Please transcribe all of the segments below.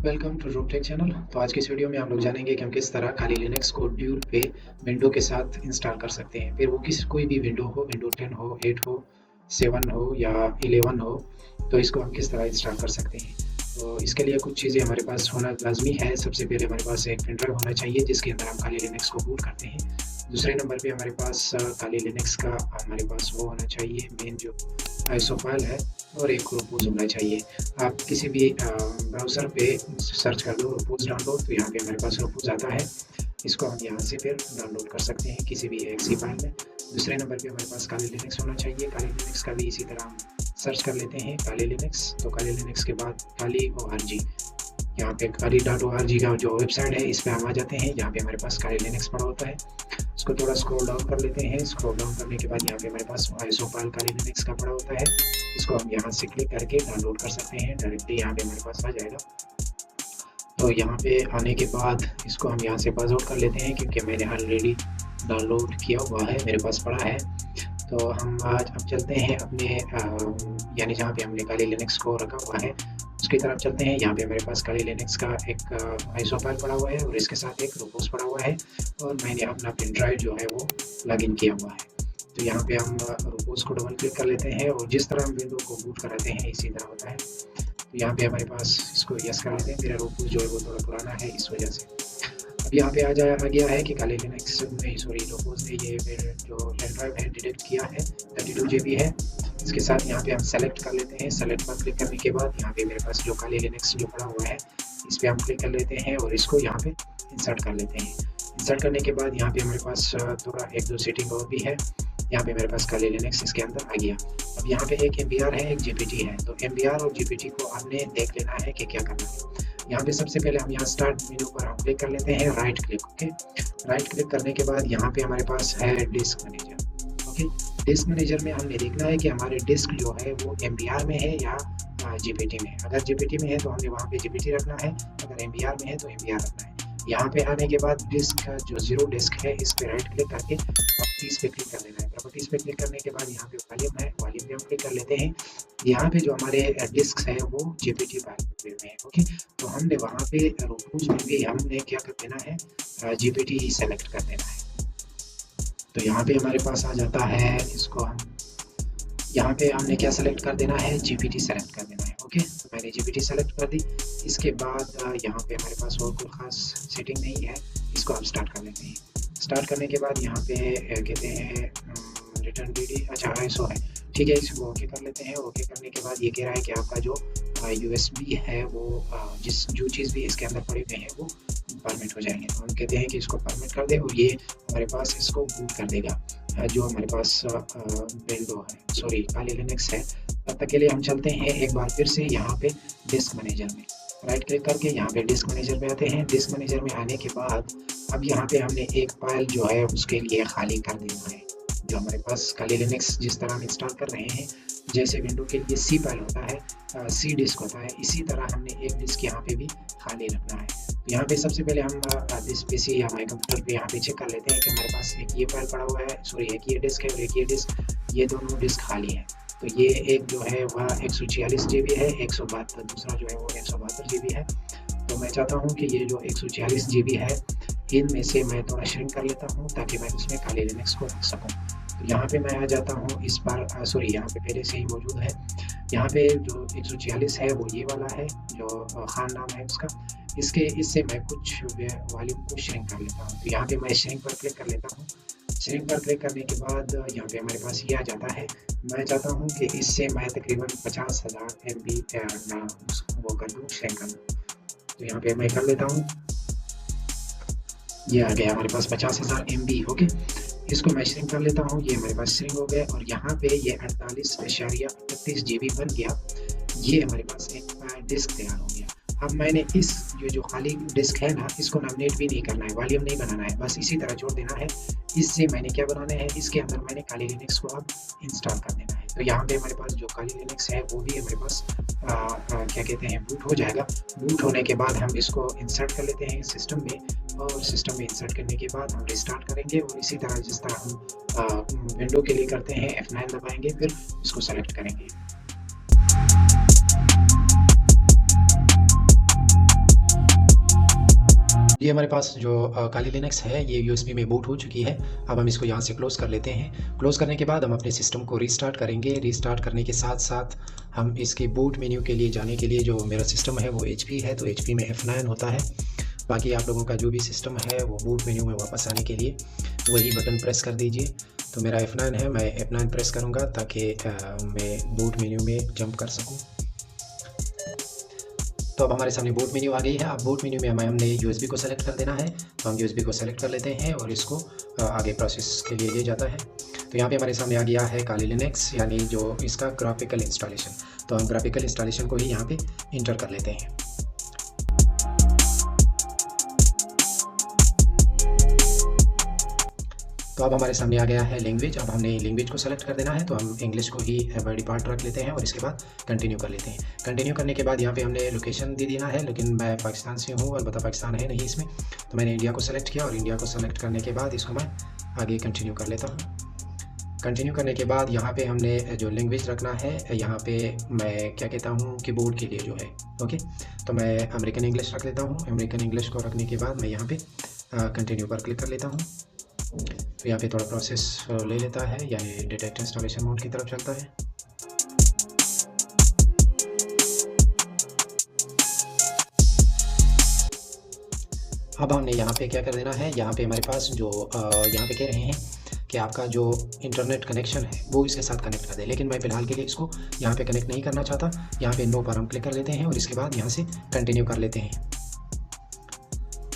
Welcome to रूपटेक channel. तो आज की इस वीडियो में हम लोग जानेंगे कि हम किस तरह खाली लिनक्स को ड्यूल पे विंडो के साथ इंस्टॉल कर सकते हैं। फिर वो कोई भी विंडो हो, विंडो 10 हो, 8 हो, 7 हो या 11 हो, तो इसको हम किस तरह इंस्टॉल कर सकते हैं। तो इसके लिए कुछ चीज़ें हमारे पास होना लाजमी है। सबसे पहले हमारे पास एक पेन ड्राइव होना चाहिए जिसके अंदर हम खाली लिनक्स को बूट करते हैं। दूसरे नंबर पे हमारे पास खाली लिनक्स का हमारे पास वो होना चाहिए मेन जो आईएसओ फाइल है, और एक रोपोज होना चाहिए। आप किसी भी ब्राउज़र पे सर्च कर दो रोपोज डाउनलोड, तो यहाँ पे हमारे पास रोपोज आता है। इसको हम यहाँ से फिर डाउनलोड कर सकते हैं किसी भी एक्सी फाइल में। दूसरे नंबर पे हमारे पास काली लिनक्स होना चाहिए। काली लिनक्स का भी इसी तरह हम सर्च कर लेते हैं काली लिनक्स। तो काली लिनक्स के बाद काली ORG, यहाँ पे काली.org का जो वेबसाइट है इस पर हम आ जाते हैं। यहाँ पे हमारे पास काली लिनक्स पड़ा होता है। इसको थोड़ा स्क्रॉल डाउन कर लेते हैं। स्क्रॉल डाउन करने के बाद यहाँ पे हमारे पास आईएसओ फाइल काली लिनक्स का पड़ा होता है। इसको हम यहाँ से क्लिक करके डाउनलोड कर सकते हैं। डायरेक्टली यहाँ पे हमारे पास आ जाएगा। तो यहाँ पे आने के बाद इसको हम यहाँ से पास आउट कर लेते हैं क्योंकि मैंने ऑलरेडी डाउनलोड किया हुआ है, मेरे पास पड़ा है। तो हम आज अब चलते हैं अपने यानी जहाँ पे हमने काली लिनक्स को रखा हुआ है उसकी तरफ चलते हैं। यहाँ पे मेरे पास काली लिनक्स का एक आईएसओ फाइल पड़ा हुआ है और इसके साथ एक रोपोस पड़ा हुआ है, और मैंने अपना पेन ड्राइव जो है वो प्लग इन किया हुआ है। तो यहाँ पे हम रोपोस को डबल क्लिक कर लेते हैं और जिस तरह हम विंडो को बूट कराते हैं इसी तरह होता है। तो यहाँ पे हमारे पास इसको यस कर लेते हैं। मेरा रोपोस जो है वो थोड़ा पुराना है इस वजह से। अब यहाँ पे आ गया है कि काली लिनक्स में रोपोस ने ये मेरे जो पेन ड्राइव है डिटेक्ट किया है, 32 GB है। इसके साथ यहाँ पे हम सेलेक्ट कर लेते हैं। सेलेक्ट पर क्लिक करने के बाद यहाँ पे मेरे पास जो काली लिनक्स जो पड़ा हुआ है इस पर हम क्लिक कर लेते हैं और इसको यहाँ पे इंसर्ट कर लेते हैं। इंसर्ट करने के बाद यहाँ पे हमारे पास थोड़ा एक दो सेटिंग और भी है। यहाँ पे मेरे पास काली लिनक्स इसके अंदर आ गया। अब यहाँ पे एक MBR है, एक GPT है। तो MBR और GPT को हमने देख लेना है कि क्या करना है। यहाँ पे सबसे पहले हम यहाँ स्टार्ट मेन्यू पर हम क्लिक कर लेते हैं, right click. Okay, right click करने के बाद यहाँ पे हमारे पास है disk manager. Okay, disk manager में हमने देखना है कि हमारे डिस्क जो है वो MBR में है या GPT में है। अगर GPT में है तो हमें वहाँ पे GPT रखना है, अगर MBR में है तो MBR रखना है। यहाँ पे आने के बाद डिस्क का जो जीरो डिस्क है इस पे राइट क्लिक करके प्रॉपर्टीज पे क्लिक कर देना है। प्रॉपर्टीज पे क्लिक करने के बाद यहाँ पे वॉल्यूम है, वॉल्यूम पे हम क्लिक कर लेते हैं। यहाँ पे जो हमारे डिस्क है वो GPT फाइल में है। ओके, तो हमने वहाँ पे रोपोज में भी हमने क्या कर देना है, GPT सेलेक्ट कर देना है। तो यहाँ पे हमारे पास आ जाता है, इसको हम यहाँ पे हमने क्या सेलेक्ट कर देना है, GPT सेलेक्ट कर देना है। ओके, तो मैंने GPT सेलेक्ट कर दी। इसके बाद यहाँ पे हमारे पास और कोई खास सेटिंग नहीं है। इसको हम स्टार्ट कर लेते हैं। स्टार्ट करने के बाद यहाँ पे कहते हैं रिटर्न DD, अच्छा ISO है, ठीक है। इसको ओके कर लेते हैं। ओके करने के बाद ये कह रहा है कि आपका जो USB है वो जो चीज़ भी इसके अंदर पड़े हुए हैं वो परमिट हो जाएंगे। हम कहते हैं कि इसको परमिट कर दे और ये हमारे पास इसको बूट कर देगा जो हमारे पास विंडो है, सॉरी काली लिनक्स है। तब तक के लिए हम चलते हैं एक बार फिर से यहाँ पे डिस्क मैनेजर में राइट क्लिक करके यहाँ पे डिस्क मैनेजर में आते हैं। डिस्क मैनेजर में आने के बाद अब यहाँ पे हमने एक फाइल जो है उसके लिए खाली कर देना है। जो हमारे पास काली लिनक्स जिस तरह हम इंस्टॉल कर रहे हैं, जैसे विंडो के लिए C फाइल होता है, C डिस्क होता है, इसी तरह हमने एक डिस्क यहाँ पे भी खाली रखना है। तो यहाँ पे सबसे पहले हम इस PC या हमारे कंप्यूटर पे यहाँ पे चेक कर लेते हैं कि हमारे पास एक ये फाइल पड़ा हुआ है, सॉरी एक ये डिस्क है और एक ये डिस्क, ये दोनों डिस्क खाली है। तो ये एक जो है वह 146 GB है, 172 दूसरा जो है वो 172 GB है। तो मैं चाहता हूँ कि ये जो 146 GB है इनमें से मैं थोड़ा श्रिंक कर लेता हूँ ताकि मैं उसमें काली लिनक्स को रख सकूँ। तो यहाँ पे मैं आ जाता हूँ इस बार, सॉरी यहाँ पे पहले से ही मौजूद है। यहाँ पे जो 146 है वो ये वाला है जो खान नाम है उसका। इससे मैं कुछ वॉल्यूम को श्रिंक कर लेता हूँ। तो यहाँ पे मैं श्रिंक पर क्लिक कर लेता हूँ। श्रिंक पर क्लिक करने के बाद यहाँ पे हमारे पास ये आ जाता है। मैं चाहता हूँ कि इससे मैं तकरीबन 50,000 MB वो कर दूँ, श्रिंक कर दूँ। तो यहाँ पे मैं कर लेता हूँ, ये आ गया हमारे पास 50,000 MB। ओके, इसको मैं श्रिंक कर लेता हूँ। ये हमारे पास श्रिंक हो गया और यहाँ पे ये 48.38 GB बन गया। ये हमारे पास एक डिस्क तैयार हो गया। अब मैंने इस जो खाली डिस्क है ना, इसको नॉमिनेट भी नहीं करना है, वॉल्यूम नहीं बनाना है, बस इसी तरह छोड़ देना है। इससे मैंने क्या बनाना है, इसके अंदर मैंने काली लिनक्स को अब इंस्टॉल कर देना है। तो यहाँ पे हमारे पास जो काली लिनक्स है वो भी हमारे पास क्या कहते हैं बूट हो जाएगा। बूट होने के बाद हम इसको इंसर्ट कर लेते हैं सिस्टम में, और सिस्टम में इंसर्ट करने के बाद हम रिस्टार्ट करेंगे और इसी तरह जिस तरह हम विंडो के लिए करते हैं F9 दबाएंगे, फिर इसको सेलेक्ट करेंगे। ये हमारे पास जो काली लिनक्स है ये यूएसबी में बूट हो चुकी है। अब हम इसको यहाँ से क्लोज़ कर लेते हैं। क्लोज़ करने के बाद हम अपने सिस्टम को रीस्टार्ट करेंगे। रीस्टार्ट करने के साथ साथ हम इसके बूट मेन्यू के लिए जाने के लिए, जो मेरा सिस्टम है वो HP है तो HP में F9 होता है। बाकी आप लोगों का जो भी सिस्टम है वो बूट मेन्यू में वापस आने के लिए वही बटन प्रेस कर दीजिए। तो मेरा F9 है, मैं F9 प्रेस करूँगा ताकि मैं बूट मेन्यू में जंप कर सकूँ। तो अब हमारे सामने बूट मेन्यू आ गई है। अब बूट मेन्यू में हमने यूएसबी को सेलेक्ट कर देना है, तो हम यूएसबी को सेलेक्ट कर लेते हैं और इसको आगे प्रोसेस के लिए ले जाता है। तो यहाँ पे हमारे सामने आ गया है काली लिनक्स, यानी जो इसका ग्राफिकल इंस्टॉलेशन। तो हम ग्राफिकल इंस्टॉलेशन को ही यहाँ पे इंटर कर लेते हैं। तो अब हमारे सामने आ गया है लैंग्वेज। अब हमने लैंग्वेज को सेलेक्ट कर देना है, तो हम इंग्लिश को ही बाय डिफ़ॉल्ट रख लेते हैं और इसके बाद कंटिन्यू कर लेते हैं। कंटिन्यू करने के बाद यहाँ पे हमने लोकेशन दे देना है, लेकिन मैं पाकिस्तान से हूँ, अलबत्ता पाकिस्तान है नहीं इसमें, तो मैंने इंडिया को सेलेक्ट किया और इंडिया को सेलेक्ट करने के बाद इसको मैं आगे कंटिन्यू कर लेता हूँ। कंटिन्यू करने के बाद यहाँ पे हमने जो लैंग्वेज रखना है, यहाँ पे मैं क्या कहता हूँ कीबोर्ड के लिए जो है, ओके, तो मैं अमेरिकन इंग्लिश रख लेता हूँ। अमेरिकन इंग्लिश को रखने के बाद मैं यहाँ पे कंटिन्यू पर क्लिक कर लेता हूँ। तो यहाँ पे थोड़ा प्रोसेस ले लेता है, यानी डिटेक्ट इंस्टॉलेशन मोड की तरफ चलता है। अब हमने यहाँ पे क्या कर देना है, यहाँ पे हमारे पास जो यहाँ पे कह रहे हैं कि आपका जो इंटरनेट कनेक्शन है वो इसके साथ कनेक्ट कर दे, लेकिन मैं फ़िलहाल के लिए इसको यहाँ पे कनेक्ट नहीं करना चाहता। यहाँ पे नो पर हम क्लिक कर लेते हैं और इसके बाद यहाँ से कंटिन्यू कर लेते हैं।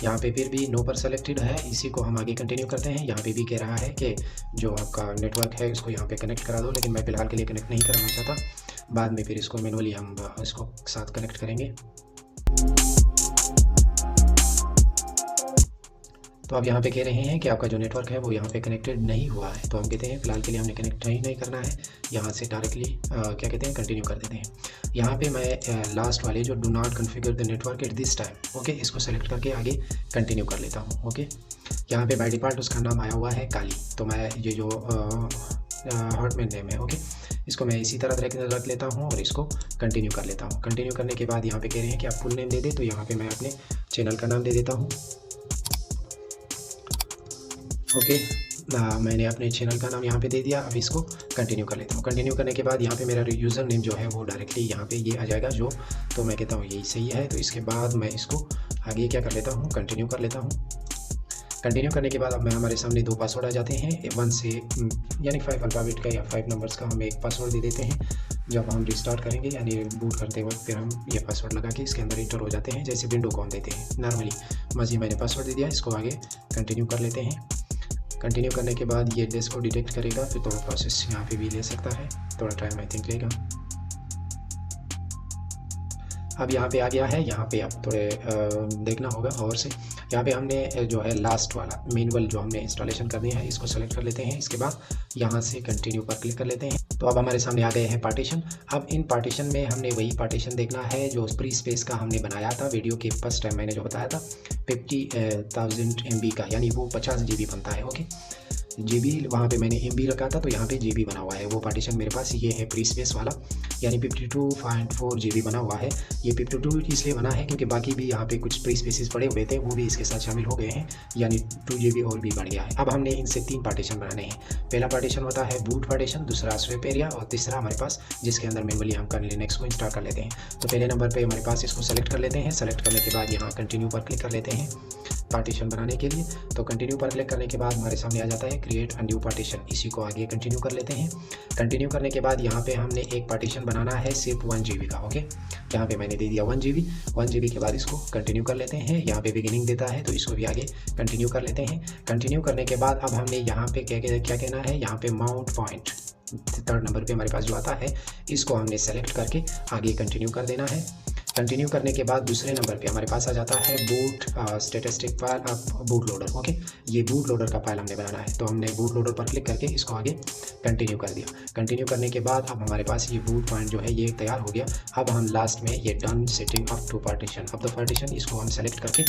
यहाँ पे फिर भी नो पर सेलेक्टेड है, इसी को हम आगे कंटिन्यू करते हैं। यहाँ पे भी कह रहा है कि जो आपका नेटवर्क है इसको यहाँ पे कनेक्ट करा दो, लेकिन मैं फ़िलहाल के लिए कनेक्ट नहीं कराना चाहता। बाद में फिर इसको मैनुअली हम इसको साथ कनेक्ट करेंगे। तो अब यहाँ पे कह रहे हैं कि आपका जो नेटवर्क है वो यहाँ पे कनेक्टेड नहीं हुआ है, तो हम कहते हैं फ़िलहाल के लिए हमने कनेक्ट नहीं करना है। यहाँ से डायरेक्टली क्या कहते हैं कंटिन्यू कर देते हैं। यहाँ पे मैं लास्ट वाले जो do not configure the network at this time, okay, इसको सेलेक्ट करके आगे कंटिन्यू कर लेता हूँ। ओके, यहाँ पे बाय डिफ़ॉल्ट उसका नाम आया हुआ है काली, तो मैं ये जो हॉटमेल नेम है, ओके, इसको मैं इसी तरह रख लेता हूँ और इसको कंटिन्यू कर लेता हूँ। कंटिन्यू करने के बाद यहाँ पे कह रहे हैं कि आप फुल नेम दे दें, तो यहाँ पे मैं अपने चैनल का नाम दे देता हूँ। ओके, मैंने अपने चैनल का नाम यहाँ पे दे दिया। अब इसको कंटिन्यू कर लेता हूँ। कंटिन्यू करने के बाद यहाँ पे मेरा यूज़र नेम जो है वो डायरेक्टली यहाँ पे ये आ जाएगा, जो तो मैं कहता हूँ यही सही है। तो इसके बाद मैं इसको आगे क्या कर लेता हूँ, कंटिन्यू कर लेता हूँ। कंटिन्यू करने के बाद अब मैं हमारे सामने 2 पासवर्ड आ जाते हैं, 1 से यानी 5 अल्फ़ाबेट का या 5 नंबर्स का हम एक पासवर्ड दे देते हैं। जब हम रिस्टार्ट करेंगे यानी बूट करते वक्त फिर हम ये पासवर्ड लगा के इसके अंदर इंटर हो जाते हैं, जैसे विंडो कॉम देते हैं नॉर्मली। बस ये मैंने पासवर्ड दे दिया, इसको आगे कंटिन्यू कर लेते हैं। कंटिन्यू करने के बाद ये एड्रेस को डिटेक्ट करेगा, फिर थोड़ा प्रोसेस यहाँ पे भी ले सकता है, थोड़ा टाइम आई थिंक लेगा। अब यहाँ पे आ गया है। यहाँ पे आप थोड़े देखना होगा और से यहाँ पे हमने जो है लास्ट वाला मैनुअल जो हमने इंस्टॉलेशन करनी है इसको सेलेक्ट कर लेते हैं। इसके बाद यहाँ से कंटिन्यू पर क्लिक कर लेते हैं। तो अब हमारे सामने आ गए हैं पार्टीशन। अब इन पार्टीशन में हमने वही पार्टीशन देखना है जो फ्री स्पेस का हमने बनाया था वीडियो के फर्स्ट टाइम मैंने जो बताया था 50,000 MB का, यानी वो 50 GB बनता है। ओके, GB वहाँ पे मैंने MB रखा था, तो यहाँ पे GB बना हुआ है। वो पार्टीशन मेरे पास ये है फ्री स्पेस वाला, यानी 52.4 GB बना हुआ है। ये 52 इसलिए बना है क्योंकि बाकी भी यहाँ पे कुछ फ्री स्पेसेस पड़े हुए थे, वो भी इसके साथ शामिल हो गए हैं, यानी 2 GB और भी बढ़ गया है। अब हमने इनसे 3 पार्टीशन बनाने हैं। पहला पार्टीशन होता है बूट पार्टीशन, दूसरा स्वेप एरिया और तीसरा हमारे पास जिसके अंदर मैनुअली हम कर्नेल लिनक्स को इंस्टॉल कर लेते हैं। तो पहले नंबर पर हमारे पास इसको सेलेक्ट कर लेते हैं। सेलेक्ट करने के बाद यहाँ कंटिन्यू पर क्लिक कर लेते हैं पार्टीशन बनाने के लिए। तो कंटिन्यू पर क्लिक करने के बाद हमारे सामने आ जाता है क्रिएट अ न्यू पार्टीशन, इसी को आगे कंटिन्यू कर लेते हैं। कंटिन्यू करने के बाद यहाँ पे हमने एक पार्टीशन बनाना है सिर्फ 1 GB का। ओके, यहाँ पे मैंने दे दिया 1 GB। 1 GB के बाद इसको कंटिन्यू कर लेते हैं। यहाँ पे बिगिनिंग देता है तो इसको भी आगे कंटिन्यू कर लेते हैं। कंटिन्यू करने के बाद अब हमने यहाँ पे क्या कहना है, यहाँ पे माउंट पॉइंट 3rd नंबर पे हमारे पास जो आता है इसको हमने सेलेक्ट करके आगे कंटिन्यू कर देना है। कंटिन्यू करने के बाद दूसरे नंबर पे हमारे पास आ जाता है boot statistic file boot loader. Okay, ये बूट लोडर का फाइल हमने बनाना है, तो हमने बूट लोडर पर क्लिक करके इसको आगे कंटिन्यू कर दिया। कंटिन्यू करने के बाद अब हमारे पास ये बूट पॉइंट जो है ये तैयार हो गया। अब हम लास्ट में ये done setting of to partition of the partition, इसको हम सेलेक्ट करके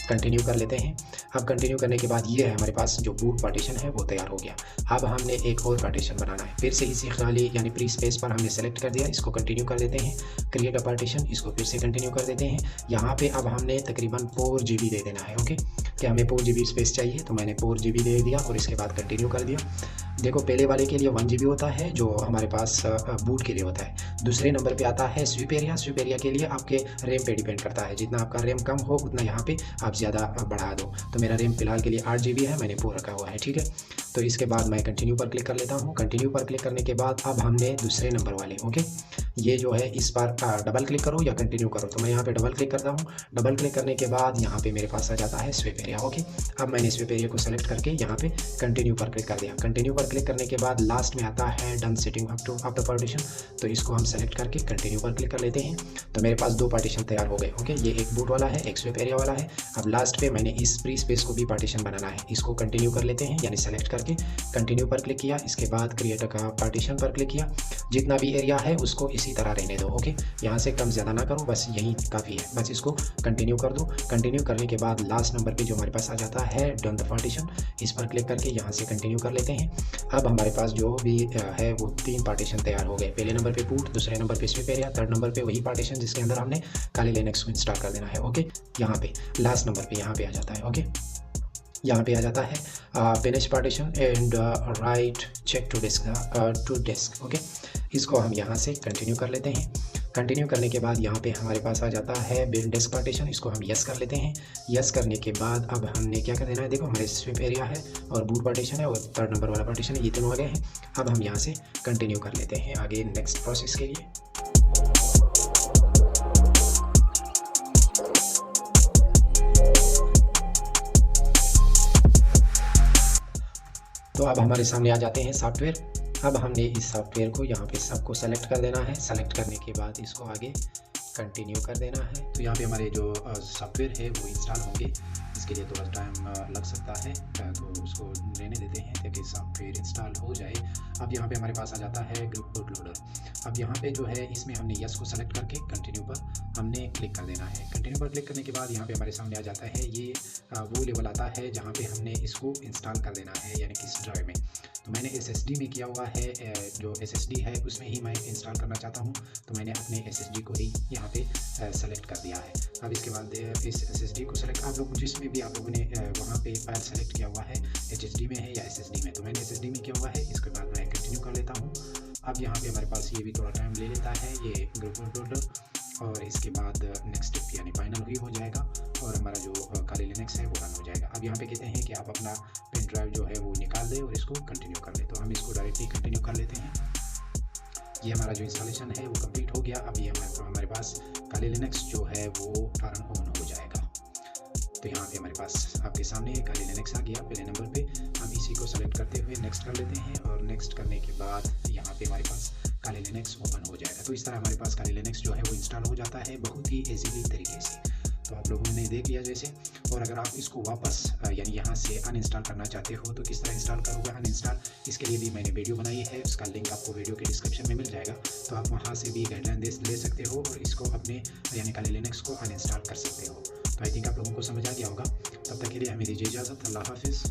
कंटिन्यू कर लेते हैं। अब कंटिन्यू करने के बाद ये है हमारे पास जो बूट पार्टीशन है वो तैयार हो गया। अब हमने एक और पार्टीशन बनाना है, फिर से इसी खाली यानी फ्री स्पेस पर हमने सेलेक्ट कर दिया, इसको कंटिन्यू कर देते हैं। क्रिएट अ पार्टीशन, इसको फिर से से कंटिन्यू कर देते हैं। यहाँ पे अब हमने तकरीबन 4 GB दे देना है। ओके, कि हमें 4 GB स्पेस चाहिए, तो मैंने 4 GB दे दिया और इसके बाद कंटिन्यू कर दिया। देखो, पहले वाले के लिए 1 GB होता है जो हमारे पास बूट के लिए होता है। दूसरे नंबर पे आता है स्विप एरिया। स्विप एरिया के लिए आपके रैम पे डिपेंड करता है, जितना आपका रैम कम हो उतना यहाँ पे आप ज़्यादा बढ़ा दो। तो मेरा रैम फिलहाल के लिए 8 GB है, मैंने 4 रखा हुआ है। ठीक है, तो इसके बाद मैं कंटिन्यू पर क्लिक कर लेता हूँ। कंटिन्यू पर क्लिक करने के बाद अब हमने दूसरे नंबर वाले, ओके, ये जो है इस पर डबल क्लिक करो या कंटिन्यू करो। तो मैं यहाँ पे डबल क्लिक करता हूँ। डबल क्लिक करने के बाद यहाँ पे मेरे पास आ जाता है स्विप एरिया। ओके, अब मैंने स्विप एरिया को सेलेक्ट करके यहाँ पे कंटिन्यू पर क्लिक कर दिया। कंटिन्यू पर क्लिक करने के बाद लास्ट में आता है done setting up to the partition. तो इसको हम सेलेक्ट करके कंटिन्यू पर क्लिक कर लेते हैं। तो मेरे पास 2 पार्टीशन तैयार हो गए। ओके, ये एक बूट वाला है, एक स्विप एरिया वाला है। अब लास्ट पे मैंने इस फ्री स्पेस को भी पार्टीशन बनाना है। इसको कंटिन्यू कर लेते हैं, यानी सेलेक्ट करके कंटिन्यू पर क्लिक किया। इसके बाद क्रिएट का पार्टीशन पर क्लिक किया। जितना भी एरिया है उसको इसी तरह रहने दो। ओके, यहाँ से कम ज़्यादा ना करो, बस यही काफ़ी है। बस इसको कंटिन्यू कर दो। कंटिन्यू करने के बाद लास्ट नंबर पे जो हमारे पास आ जाता है डन द पार्टीशन, इस पर क्लिक करके यहाँ से कंटिन्यू कर लेते हैं। अब हमारे पास जो भी है वो 3 पार्टीशन तैयार हो गए। पहले नंबर पे बूट, दूसरे नंबर पे स्विप एरिया, थर्ड नंबर पे वही पार्टीशन जिसके अंदर हमने काली लिनक्स को इंस्टॉल कर देना है। ओके, यहाँ पे लास्ट नंबर पे यहाँ पे आ जाता है। ओके, यहाँ पे आ जाता है finish partition and write check to desk. Okay, इसको हम यहाँ से कंटिन्यू कर लेते हैं। कंटिन्यू करने के बाद यहाँ पे हमारे पास आ जाता है बिल्ड डेस्क पार्टीशन। इसको हम यस कर लेते हैं। यस करने के बाद अब हमने क्या कर देना है, देखो हमारे स्विप एरिया है और बूट पार्टीशन है और थर्ड नंबर वाला पार्टीशन है, ये तीनों आ गए हैं। अब हम यहाँ से कंटिन्यू कर लेते हैं आगे नेक्स्ट प्रोसेस के लिए। तो अब हमारे सामने आ जाते हैं सॉफ्टवेयर। अब हमने इस सॉफ्टवेयर को यहाँ पे सबको सेलेक्ट कर देना है। सेलेक्ट करने के बाद इसको आगे कंटिन्यू कर देना है। तो यहाँ पे हमारे जो सॉफ्टवेयर है वो इंस्टॉल होंगे, इसके लिए थोड़ा टाइम लग सकता है, तो उसको रहने देते हैं ताकि सॉफ्टवेयर इंस्टॉल हो जाए। अब यहाँ पे हमारे पास आ जाता है ग्रुप बोट लोडर। अब यहाँ पे जो है इसमें हमने यस को सेलेक्ट करके कंटिन्यू पर हमने क्लिक कर देना है। कंटिन्यू पर क्लिक करने के बाद यहाँ पे हमारे सामने आ जाता है ये वो लेवल आता है जहाँ पे हमने इसको इंस्टॉल कर देना है, यानी किस ड्राइव में। तो मैंने SSD में किया हुआ है, जो SSD है उसमें ही मैं इंस्टॉल करना चाहता हूँ, तो मैंने अपने SSD को ही यहाँ पे सेलेक्ट कर दिया है। अब इसके बाद इस SSD को सेलेक्ट, आप लोग जिसमें भी आप लोगों ने वहाँ पे फाइल सेलेक्ट किया हुआ है, HDD में है या SSD में, तो मैंने SSD में किया हुआ है। इसके बाद मैं कंटिन्यू कर लेता हूँ। अब यहाँ पे हमारे पास ये भी थोड़ा टाइम ले लेता है, ये ग्रुप लोडर, और इसके बाद नेक्स्ट स्टेप यानी फाइनल ही हो जाएगा और हमारा जो काली लिनक्स है वो रन हो जाएगा। अब यहाँ पे कहते हैं कि आप अपना पेन ड्राइव जो है वो निकाल दें और इसको कंटिन्यू कर लें, तो हम इसको डायरेक्टली कंटिन्यू कर लेते हैं। ये हमारा जो इंस्टॉलेशन है वो कंप्लीट हो गया। अब ये हमारे पास काली लिनक्स जो है वो टर्न ऑन हो जाएगा। तो यहाँ पे हमारे पास आपके सामने काली लिनक्स आ गया पहले नंबर पे। हम इसी को सेलेक्ट करते हुए नेक्स्ट कर लेते हैं और नेक्स्ट करने के बाद यहाँ पे हमारे पास काली लिनक्स ओपन हो जाएगा। तो इस तरह हमारे पास काली लिनक्स जो है वो इंस्टॉल हो जाता है बहुत ही इजीली तरीके से। तो आप लोगों ने देख लिया जैसे। और अगर आप इसको वापस यानी यहाँ से अनइंस्टॉल करना चाहते हो तो किस तरह इंस्टॉल करोगे अनइंस्टॉल, इसके लिए भी मैंने वीडियो बनाई है, उसका लिंक आपको वीडियो के डिस्क्रिप्शन में मिल जाएगा। तो आप वहाँ से भी गाइडलाइन ले सकते हो और इसको अपने यानी काली लिनक्स को अनइंस्टॉल कर सकते हो। तो आई थिंक आप लोगों को समझ आ गया होगा। तब तक के लिए हमें दीजिए इजाज़त। अल्लाह हाफिज़।